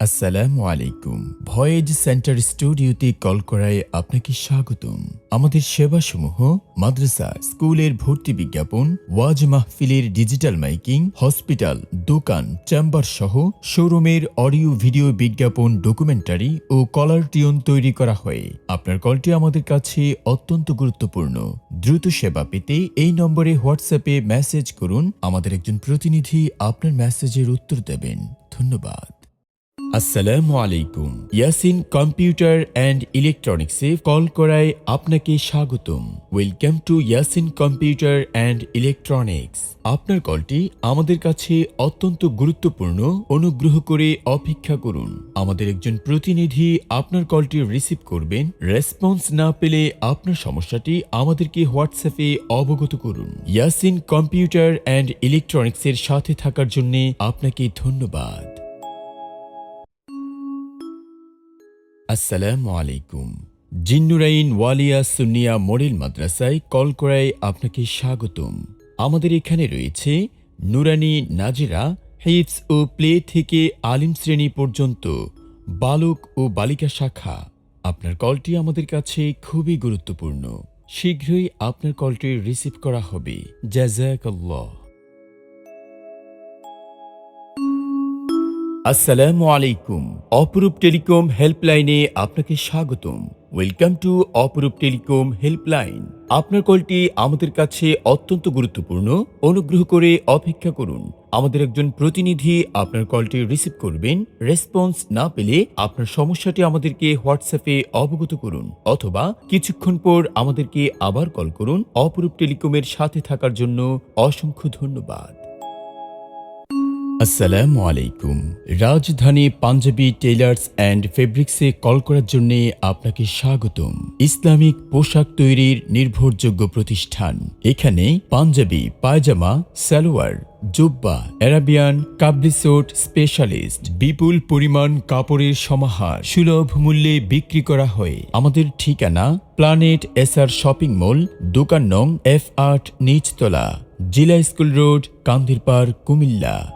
আসসালামু আলাইকুম। Voice centre স্টুডিওতে কল করায় আপনাকে স্বাগতম। আমাদের সেবাসমূহ মাদ্রাসা, স্কুলের ভর্তি বিজ্ঞাপন, ওয়াজ মাহফিলের ডিজিটাল মাইকিং, হসপিটাল, দোকান, চেম্বার সহ শোরুমের অডিও ভিডিও বিজ্ঞাপন, ডকুমেন্টারি ও কলার টিউন তৈরি করা হয়। আপনার কলটি আমাদের কাছে অত্যন্ত গুরুত্বপূর্ণ। দ্রুত সেবা পেতে এই নম্বরে হোয়াটসঅ্যাপে মেসেজ করুন। আমাদের একজন প্রতিনিধি আপনার মেসেজের উত্তর দেবেন। ধন্যবাদ। আসসালামু আলাইকুম। ইয়াসিন কম্পিউটার অ্যান্ড ইলেকট্রনিক্সে কল করায় আপনাকে স্বাগতম। Welcome to Yasin computer and electronics. আপনার কলটি আমাদের কাছে অত্যন্ত গুরুত্বপূর্ণ। অনুগ্রহ করে অপেক্ষা করুন। আমাদের একজন প্রতিনিধি আপনার কলটি রিসিভ করবেন। রেসপন্স না পেলে আপনার সমস্যাটি আমাদেরকে হোয়াটসঅ্যাপে অবগত করুন। ইয়াসিন কম্পিউটার অ্যান্ড ইলেকট্রনিক্সের সাথে থাকার জন্য আপনাকে ধন্যবাদ। আসসালামু আলাইকুম। জিন্নুরাইন ওয়ালিয়া সুন্নিয়া মডেল মাদ্রাসায় কল করায় আপনাকে স্বাগতম। আমাদের এখানে রয়েছে নুরানি নাজিরা, হিফজ ও প্লে থেকে আলিম শ্রেণী পর্যন্ত বালক ও বালিকা শাখা। আপনার কলটি আমাদের কাছে খুবই গুরুত্বপূর্ণ। শীঘ্রই আপনার কলটি রিসিভ করা হবে। জাযাকাল্লাহ। আসসালামু আলাইকুম। অপরূপ টেলিকম হেল্পলাইনে আপনাকে স্বাগতম। ওয়েলকাম টু অপরূপ টেলিকম হেল্পলাইন। আপনার কলটি আমাদের কাছে অত্যন্ত গুরুত্বপূর্ণ। অনুগ্রহ করে অপেক্ষা করুন। আমাদের একজন প্রতিনিধি আপনার কলটি রিসিভ করবেন। রেসপন্স না পেলে আপনার সমস্যাটি আমাদেরকে হোয়াটসঅ্যাপে অবগত করুন, অথবা কিছুক্ষণ পর আমাদেরকে আবার কল করুন। অপরূপ টেলিকমের সাথে থাকার জন্য অসংখ্য ধন্যবাদ। আসসালামু আলাইকুম। রাজধানী পাঞ্জাবি টেইলার্স অ্যান্ড ফেব্রিক্সে কল করার জন্য আপনাকে স্বাগতম। ইসলামিক পোশাক তৈরির নির্ভরযোগ্য প্রতিষ্ঠান। এখানে পাঞ্জাবি, পায়জামা, সালোয়ার, জুব্বা, আরাবিয়ান, কাবলিসোট স্পেশালিস্ট, বিপুল পরিমাণ কাপড়ের সমাহার সুলভ মূল্যে বিক্রি করা হয়। আমাদের ঠিকানা প্ল্যানেট এসআর শপিং মল, দোকান নং F8, নিচতলা, জিলা স্কুল রোড, কান্দিরপাড়, কুমিল্লা।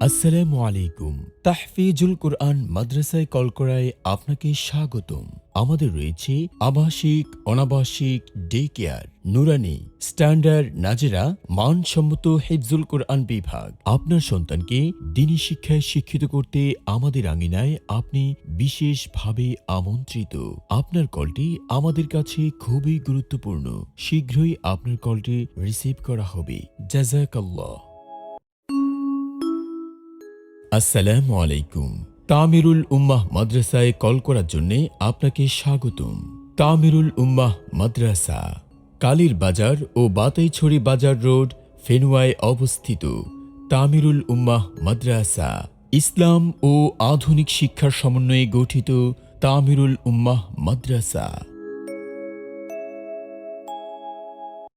আসসালামু আলাইকুম। তাহফিজুল কোরআন মাদ্রাসায় কল করায় আপনাকে স্বাগতম। আমাদের রয়েছে আবাসিক, অনাবাসিক, ডে কেয়ার, নুরানি, স্ট্যান্ডার্ড, নাজেরা, মানসম্মত হিফজুল কোরআন বিভাগ। আপনার সন্তানকে দ্বীনি শিক্ষায় শিক্ষিত করতে আমাদের আঙিনায় আপনি বিশেষভাবে আমন্ত্রিত। আপনার কলটি আমাদের কাছে খুবই গুরুত্বপূর্ণ। শীঘ্রই আপনার কলটি রিসিভ করা হবে। জাযাকাল্লাহ। আসসালামু আলাইকুম। তামিরুল উম্মাহ মাদ্রাসায় কল করার জন্য আপনাকে স্বাগতম। তামিরুল উম্মাহ মাদ্রাসা কালীর বাজার ও বাতাইছড়ি বাজার রোড, ফেনুয়ায় অবস্থিত। তামিরুল উম্মাহ মাদ্রাসা ইসলাম ও আধুনিক শিক্ষার সমন্বয়ে গঠিত। তামিরুল উম্মাহ মাদ্রাসা।